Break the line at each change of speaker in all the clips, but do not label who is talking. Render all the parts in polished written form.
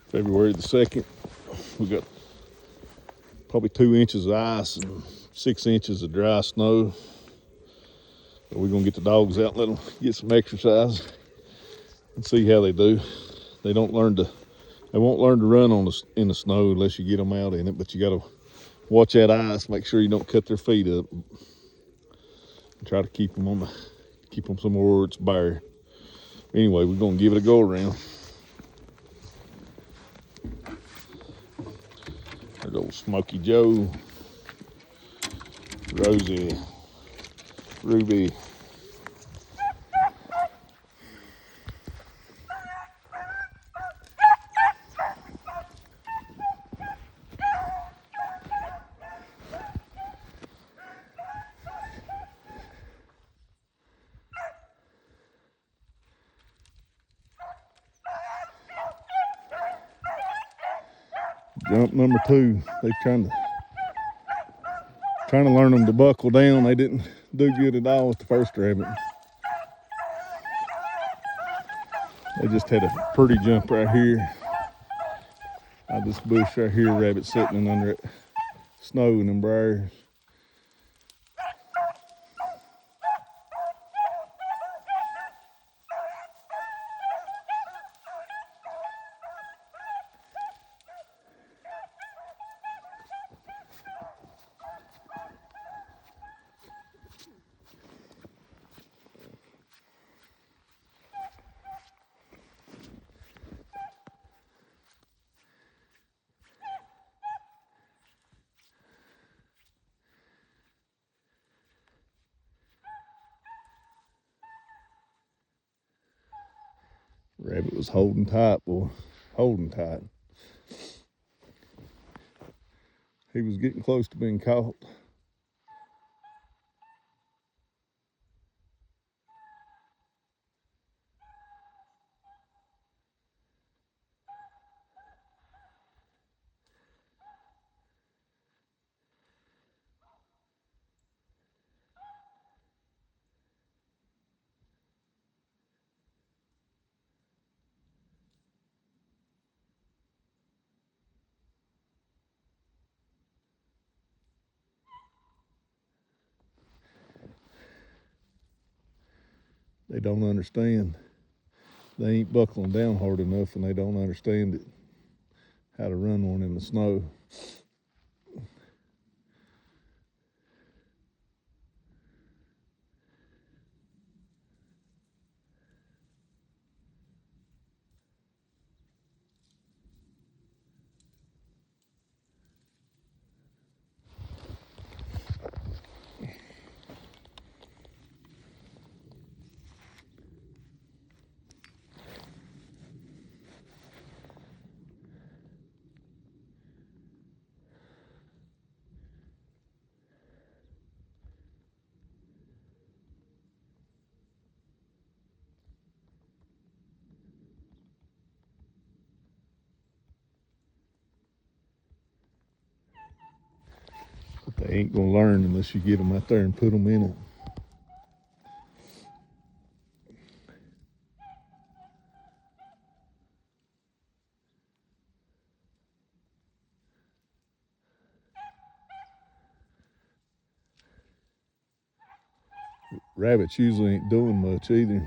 February the 2nd. We got probably 2 inches of ice and 6 inches of dry snow. So we're gonna get the dogs out and let them get some exercise and see how they do. They won't learn to run in the snow unless you get them out in it. But you gotta watch that ice, make sure you don't cut their feet up, and try to keep them somewhere where it's bare. Anyway, we're gonna give it a go around. There's old Smoky Joe, Rosie, Ruby. Jump number 2. They trying to learn them to buckle down. They didn't do good at all with the first rabbit. They just had a pretty jump right here. Out this bush right here, rabbit sitting under it, snow and them briars. Rabbit was holding tight, boy, holding tight. He was getting close to being caught. They don't understand. They ain't buckling down hard enough, and they don't understand it, how to run one in the snow. But they ain't gonna learn unless you get them out there and put them in it. Rabbits usually ain't doing much either.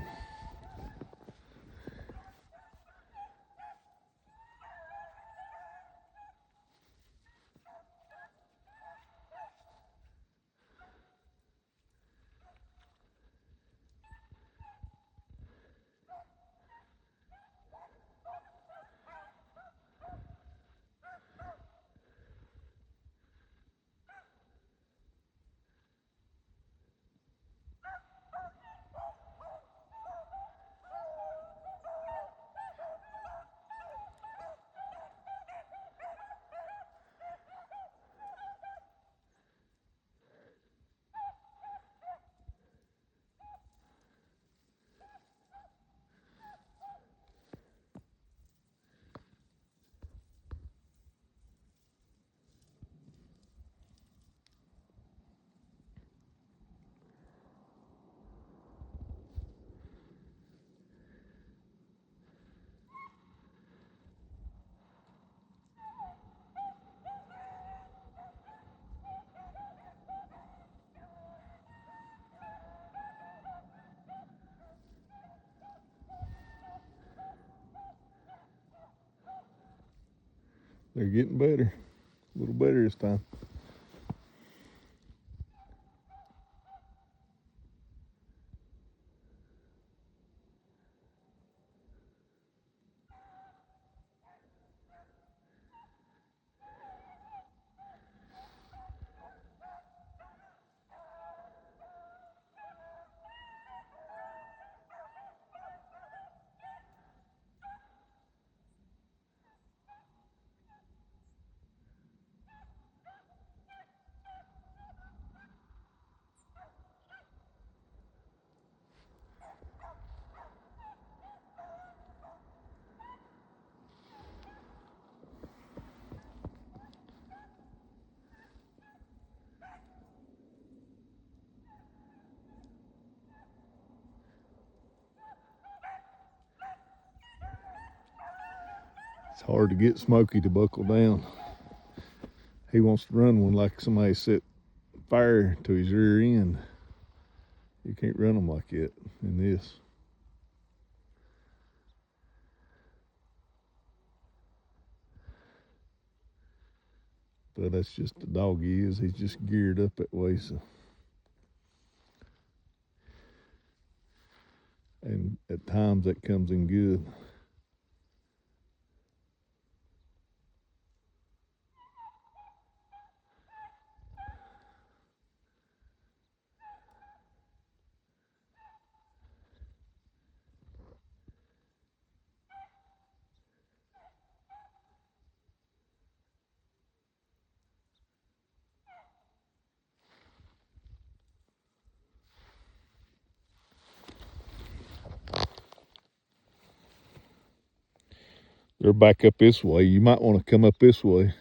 They're getting better. A little better this time. It's hard to get Smoky to buckle down. He wants to run one like somebody set fire to his rear end. You can't run them like that in this. But that's just the dog he is. He's just geared up that way. So, and at times that comes in good. They're back up this way. You might want to come up this way.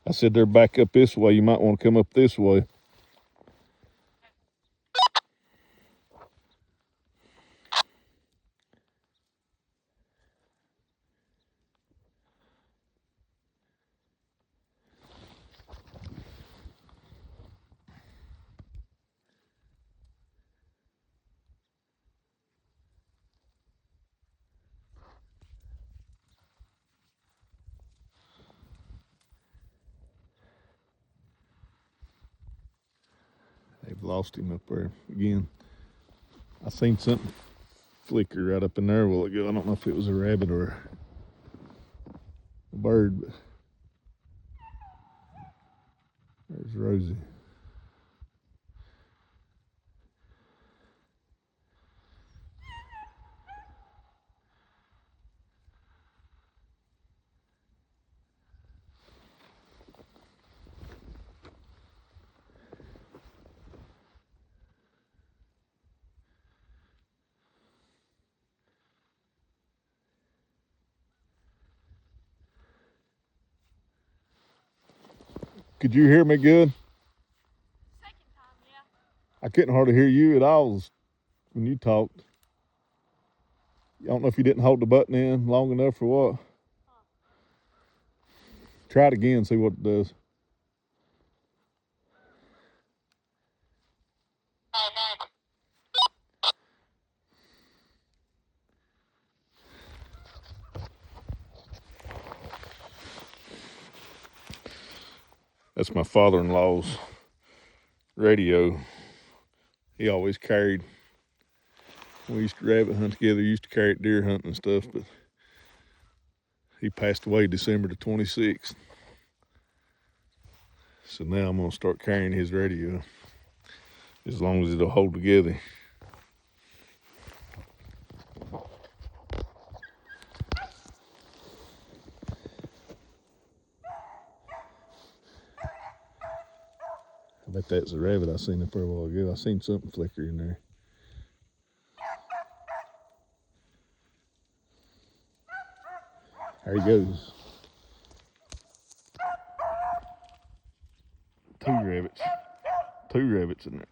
I said they're back up this way. You might want to come up this way. They've lost him up there again. I seen something flicker right up in there a while ago. I don't know if it was a rabbit or a bird, but there's Rosie. Could you hear me good?
Second time, yeah.
I couldn't hardly hear you at all when you talked. I don't know if you didn't hold the button in long enough or what.
Huh.
Try it again, see what it does. That's my father-in-law's radio. He always carried, we used to rabbit hunt together, used to carry it deer hunting and stuff, but he passed away December the 26th. So now I'm gonna start carrying his radio as long as it'll hold together. I bet that's a rabbit I seen up there a while ago. I seen something flicker in there. There he goes. Two rabbits. Two rabbits in there.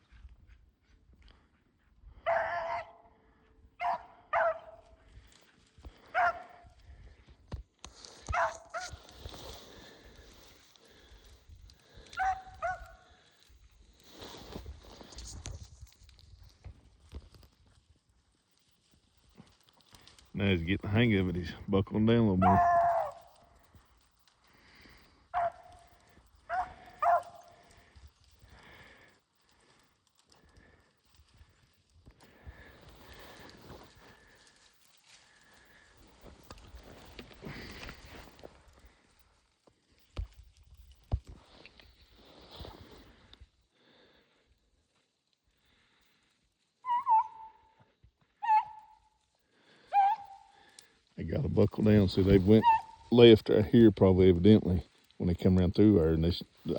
Now he's getting the hang of it. He's buckling down a little more. They got to buckle down. See, they went left right here, probably evidently, when they come around through there. And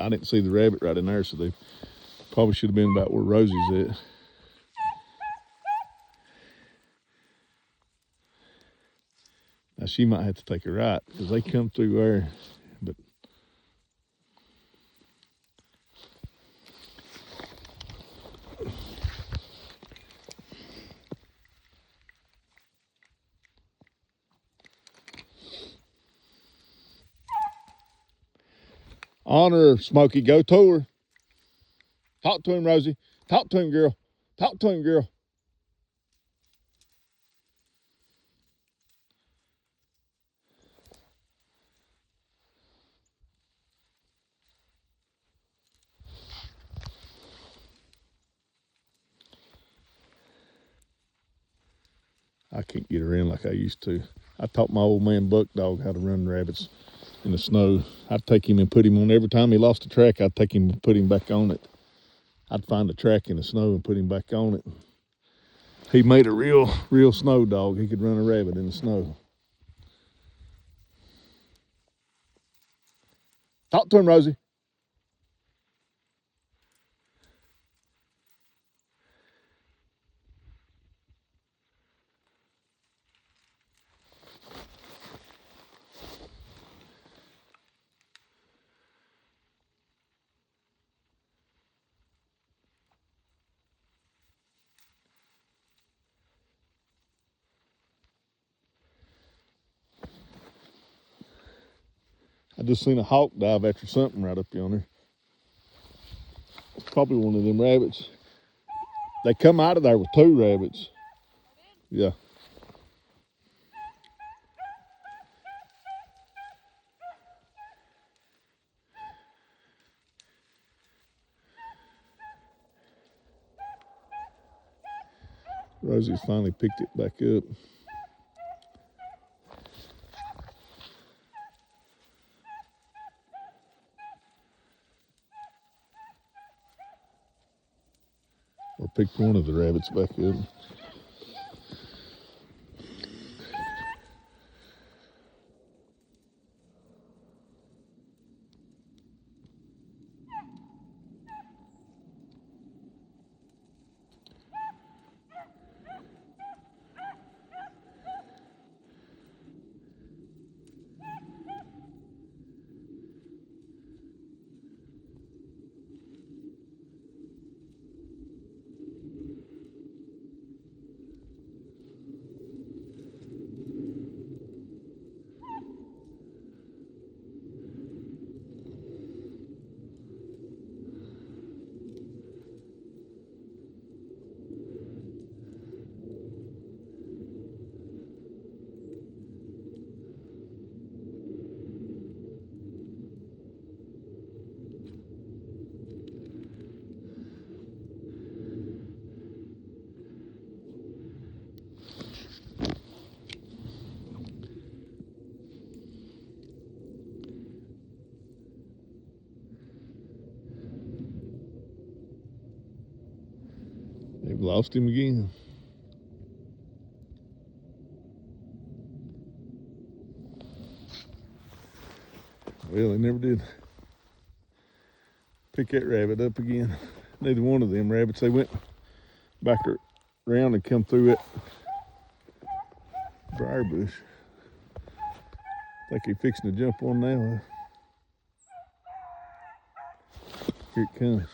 I didn't see the rabbit right in there, so they probably should have been about where Rosie's at. Now she might have to take a right because they come through there, but honor her, Smoky. Go to her. Talk to him, Rosie. Talk to him, girl. Talk to him, girl. I can't get her in like I used to. I taught my old man Buck Dog how to run rabbits in the snow. I'd take him and put him on. Every time he lost a track, I'd take him and put him back on it. I'd find a track in the snow and put him back on it. He made a real snow dog. He could run a rabbit in the snow. Talk to him, Rosie. I just seen a hawk dive after something right up yonder. It's probably one of them rabbits. They come out of there with 2 rabbits. Yeah. Rosie's finally picked it back up. Or picked one of the rabbits back up. They've lost him again. Well, they never did pick that rabbit up again. Neither one of them rabbits. They went back around and come through that briar bush. I think he's fixing to jump on now. Here it comes.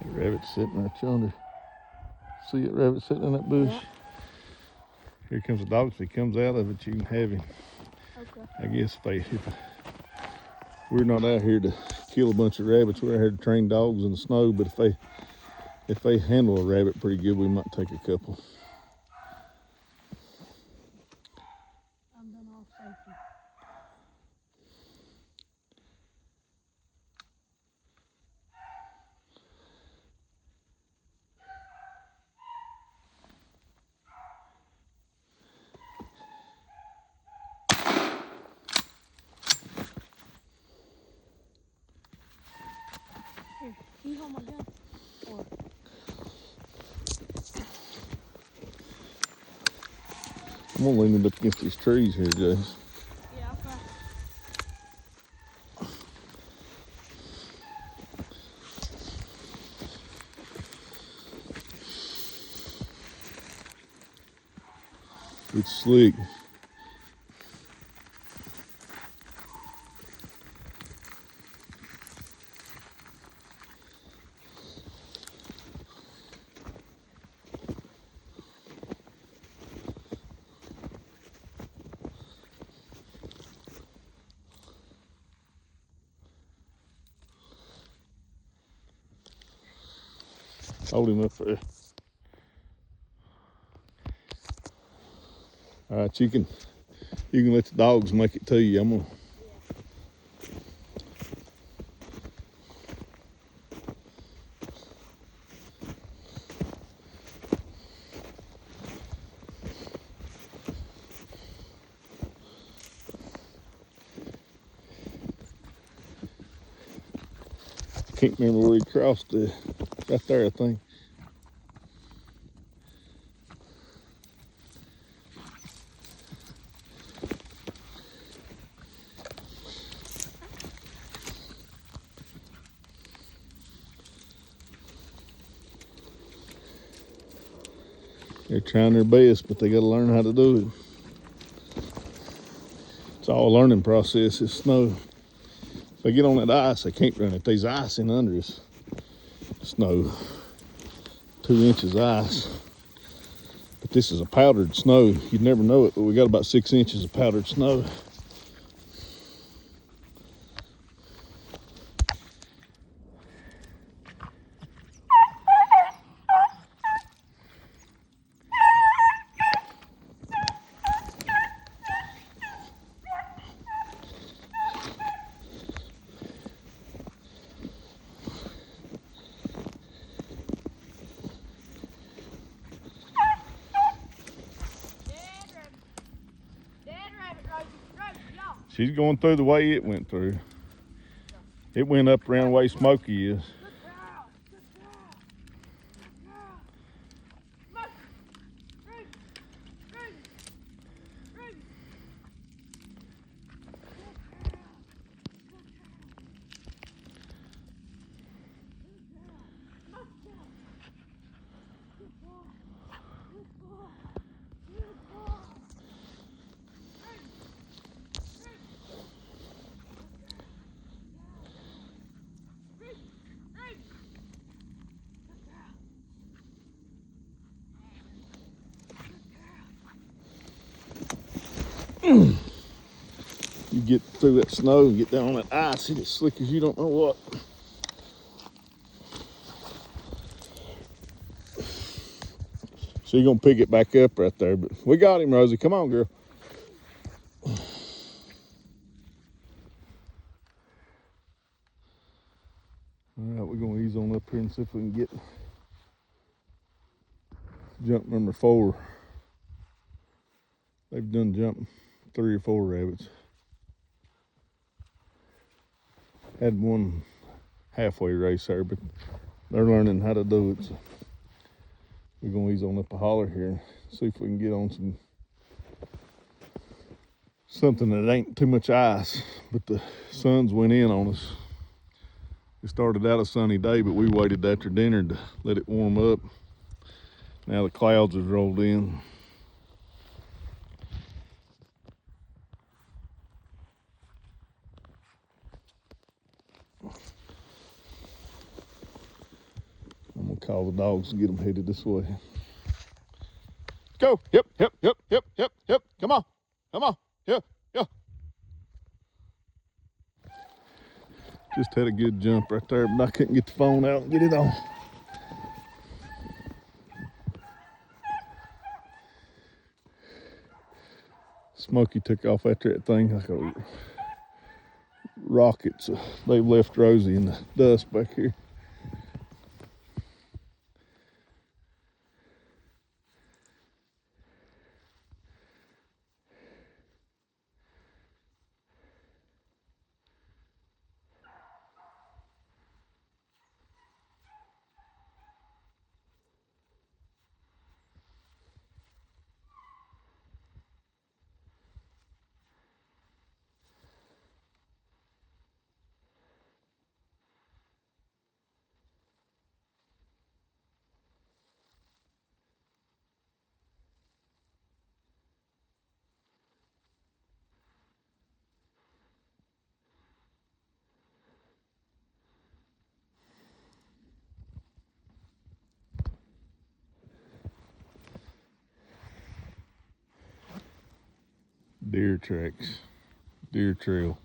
Rabbit's sitting right yonder. See it, rabbit sitting in that bush?
Yeah.
Here comes the dog. If he comes out of it, you can have him.
Okay.
I guess if we're not out here to kill a bunch of rabbits, we're out here to train dogs in the snow. But if they handle a rabbit pretty good, we might take a couple.
I'm done all safety. Here, can you hold my gun? Or
I'm gonna lean it up against these trees here, Jase.
yeah, okay.
It's slick. Hold him up there. All right, you can let the dogs make it to you. I'm gonna. Can't remember where he crossed the. Right there, I think. They're trying their best, but they got to learn how to do it. It's all a learning process. It's snow. If they get on that ice, they can't run it. There's ice in under us. Snow. 2 inches ice. But this is a powdered snow. You'd never know it, but we got about 6 inches of powdered snow.
Dead rabbit, Rosie, y'all.
She's going through the way it went through. It went up around the way Smoky is.
Good girl. Good girl. Good girl. Smoke. Ruby. Ruby. Ruby. Good girl. Good girl. Smoke down. Good boy. Good boy. Good boy. Ruby. Ruby. Ruby. Ruby. Good girl.
You get through that snow and get down on that ice, it's slick as you don't know what. So you're gonna pick it back up right there, but we got him, Rosie. Come on, girl. All right, we're gonna ease on up here and see if we can get jump number 4. They've done jump 3 or 4 rabbits. Had one halfway race there, but they're learning how to do it. So we're gonna ease on up a holler here and see if we can get on something that ain't too much ice, but the sun's went in on us. It started out a sunny day, but we waited after dinner to let it warm up. Now the clouds have rolled in. call the dogs and get them headed this way. Go. Yep, yep, yep, yep, yep, yep. Come on. Come on. Yep, yep. Just had a good jump right there, but I couldn't get the phone out and get it on. Smoky took off after that thing like a rocket, so they've left Rosie in the dust back here. Deer tracks, deer trail.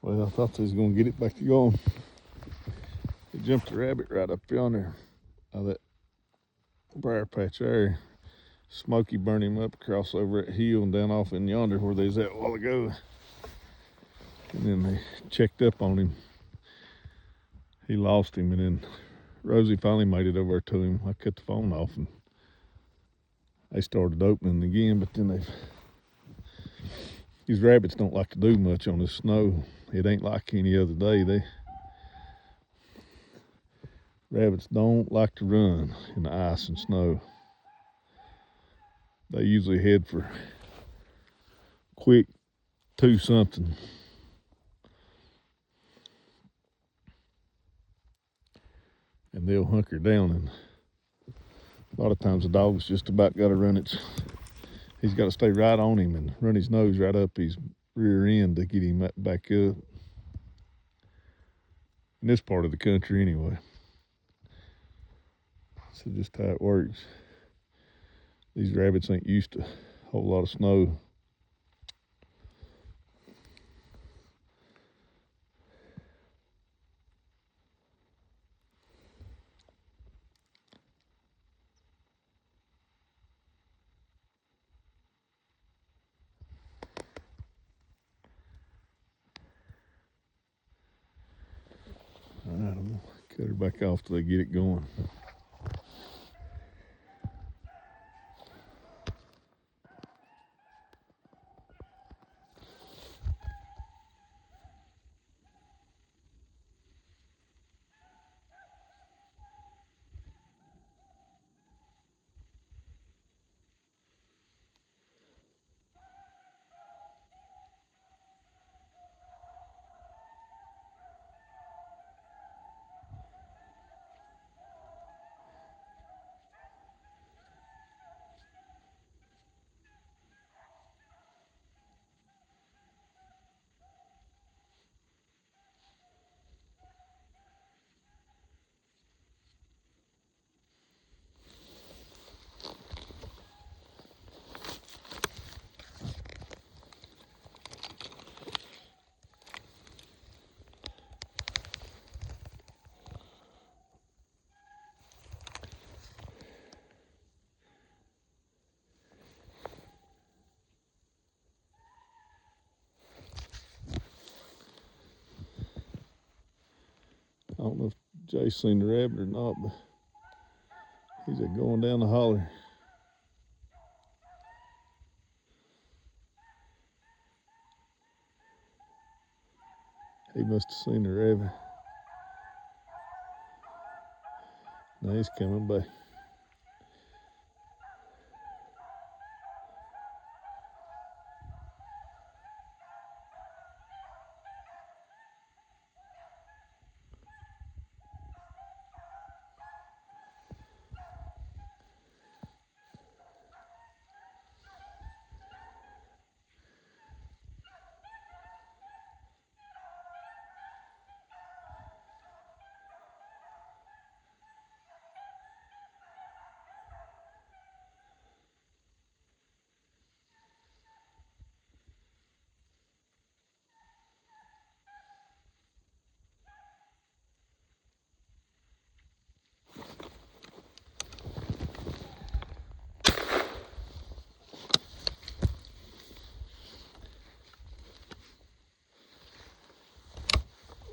Well, I thought they was gonna get it back to going. They jumped a rabbit right up yonder out of that briar patch there. Smoky burned him up across over that hill and down off in yonder where they was at a while ago. And then they checked up on him. He lost him, and then Rosie finally made it over to him. I cut the phone off and they started opening again, but then these rabbits don't like to do much on the snow. It ain't like any other day. Rabbits don't like to run in the ice and snow. They usually head for quick 2-something. And they'll hunker down, and a lot of times the dog's just about got to he's got to stay right on him and run his nose right up his rear end to get him back up. In this part of the country anyway. So just how it works. These rabbits ain't used to a whole lot of snow. All right, I'm gonna cut her back off till they get it going. Jase seen the rabbit or not, but he's going down the holler. He must have seen the rabbit. Now he's coming back.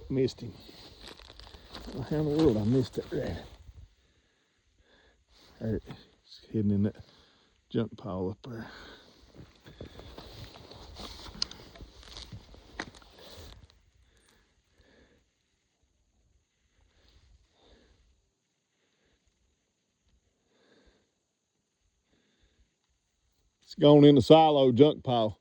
Missed him. How in the world I missed that rabbit? There, it's hidden in that junk pile up there. It's gone in the silo junk pile.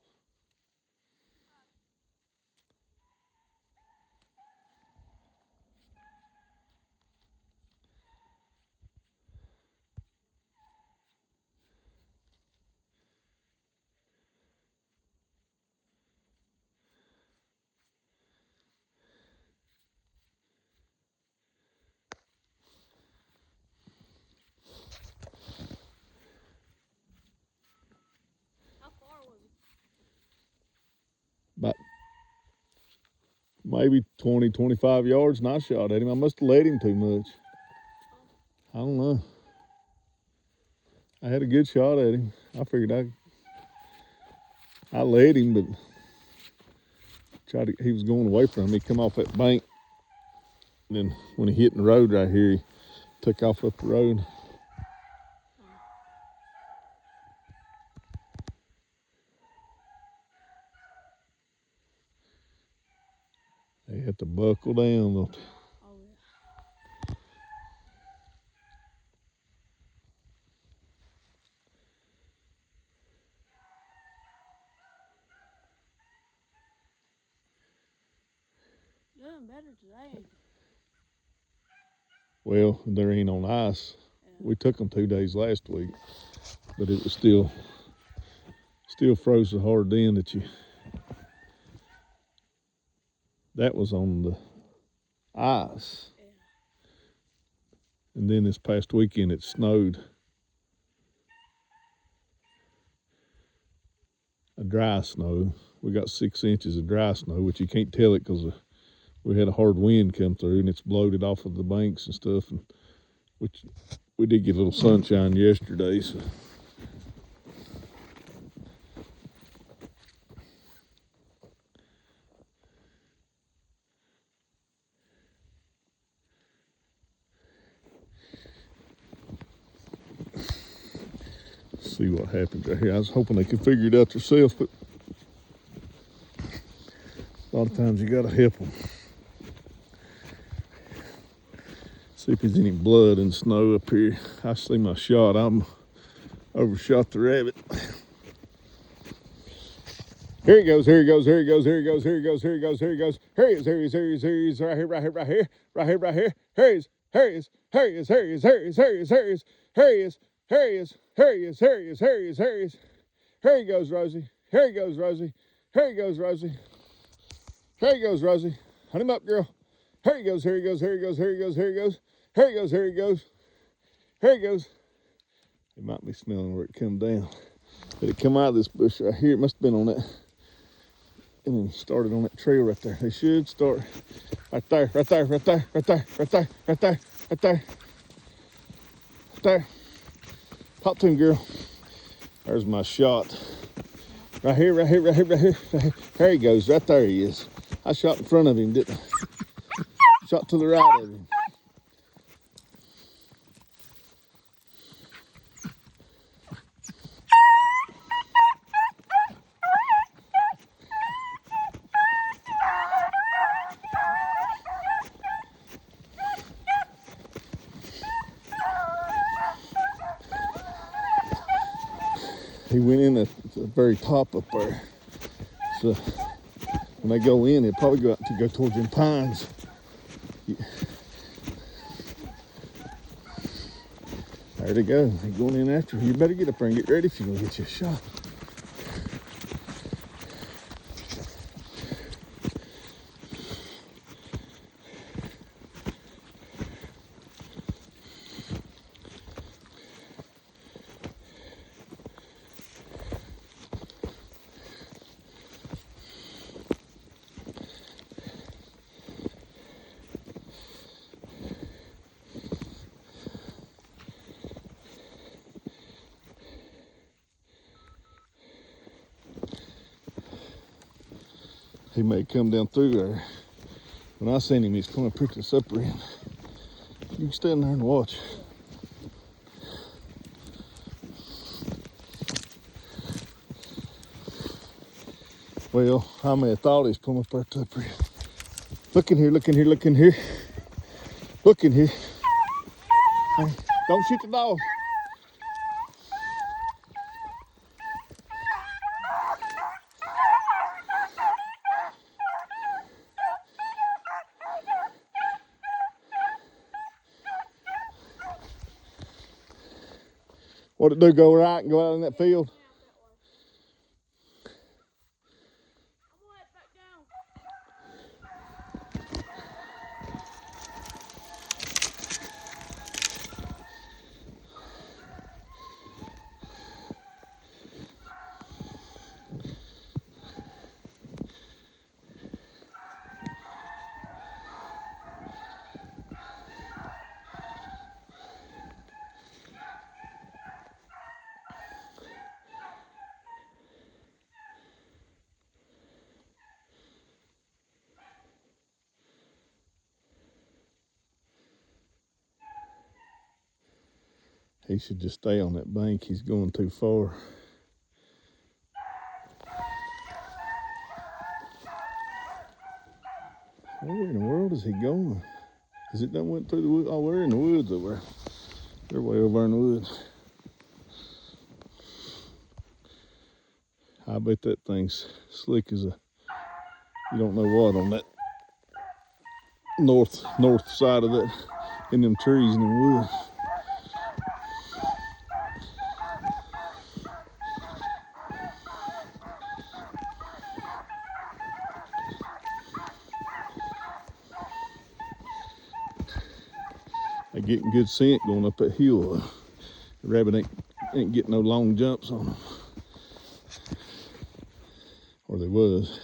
How far was it?
About maybe 20, 25 yards, and I shot at him. I must have led him too much. I don't know. I had a good shot at him. I figured I led him, but he was going away from me. He come off that bank. And then when he hit the road right here, he took off up the road. They had to buckle down, don't they?
Oh, yeah. Doing better today, ain't they?
Well, there ain't on ice.
Yeah.
We took them 2 days last week, but it was still froze so hard then that that was on the ice.
Yeah.
And then this past weekend it snowed. A dry snow. We got 6 inches of dry snow, which you can't tell it because we had a hard wind come through and it's bloated off of the banks and stuff. And which we did get a little sunshine yesterday, so. See what happens right here. I was hoping they could figure it out themselves, but a lot of times you gotta help them. See if there's any blood and snow up here. I see my shot. I'm overshot the rabbit. Here he goes, here he goes, here he goes, here he goes, here he goes, here he goes, here he goes. Here he is, here he is, here he is, here he is, right here, right here, right here, right here, right here. Here he is, here he is, here he is, here he is, here he is, here he is, here he is, here he is, here he is, here he is, here he is, here he is, here he is. Here he goes, Rosie. Here he goes, Rosie. Here he goes, Rosie. Here he goes, Rosie. Hunt him up, girl. Here he goes, here he goes, here he goes, here he goes, here he goes. Here he goes, here he goes. Here he goes. It might be smelling where it come down. But it come out of this bush right here. It must have been on that. And then started on that trail right there. They should start right there, right there, right there, right there, right there, right there, right there. Right there. Pop to him, girl. There's my shot. Right here, right here, right here, right here, right here. There he goes, right there he is. I shot in front of him, didn't I? Shot to the right of him. He went in at the very top up there. So when they go in, they'll probably go out to go towards them pines. There they go. They're going in after you. You better get up there and get ready if you're going to get you a shot. He may come down through there. When I seen him, he's coming pretty this upper end. You can stand there and watch. Well, I may have thought he's coming up there to upper end. Look in here, look in here, look in here. Look in here. Hey, don't shoot the dog. What it do, go right and go out in that field?
I'm gonna head back down.
He should just stay on that bank. He's going too far. Where in the world is he going? Is it done went through the woods? Oh, we're in the woods over there. They're way over in the woods. I bet that thing's slick as a, you don't know what, on that north side of that, in them trees in the woods. They getting good scent going up that hill. The rabbit ain't getting no long jumps on them. Or they was.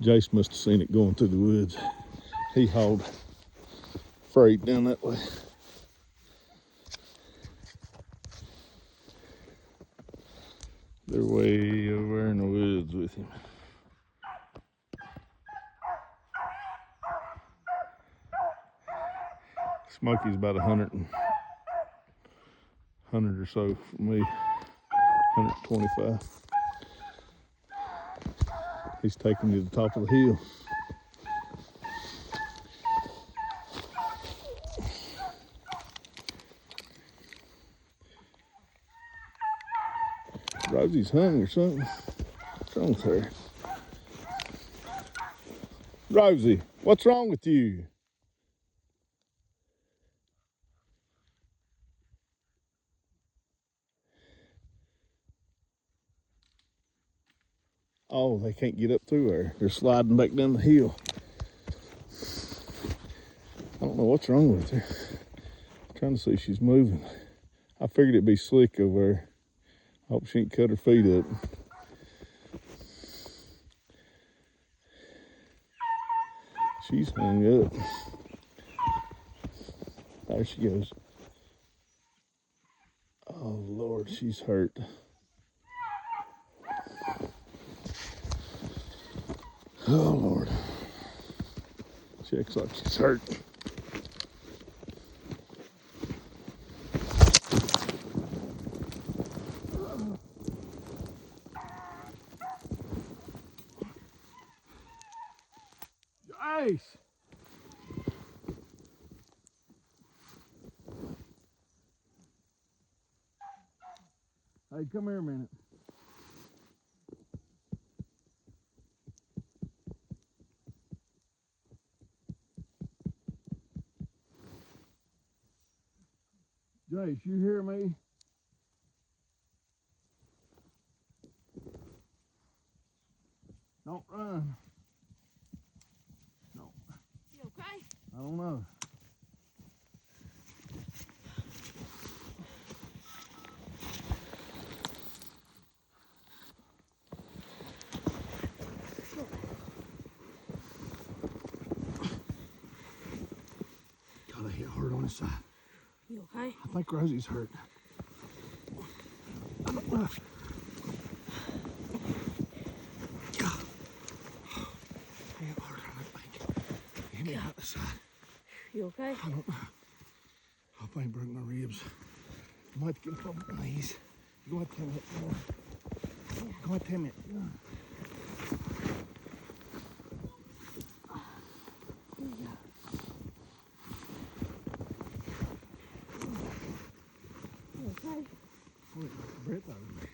Jase must have seen it going through the woods. He hauled freight down that way. They're way over in the woods with him. Smoky's about 100 or so from me, 125. He's taking me to the top of the hill. Rosie's hung or something. What's wrong with her? Rosie, what's wrong with you? Oh, they can't get up through there. They're sliding back down the hill. I don't know what's wrong with her. I'm trying to see if she's moving. I figured it'd be slick over there. I hope she ain't cut her feet up. She's hung up. There she goes. Oh, Lord, she's hurt. Oh, Lord. She acts like she's hurt. Hey, come here a minute. Jase, you hear me? Don't run. No.
You okay?
I don't know. God, I hit hard on his side.
You okay?
I think Rosie's hurt. God. I hit hard on that thing. Hit me out the side.
You okay?
I don't know. I think I broke my ribs. I might have to get a couple of these. Go ahead, tell me. Go ahead, tell me.
You okay?
Breath out of me.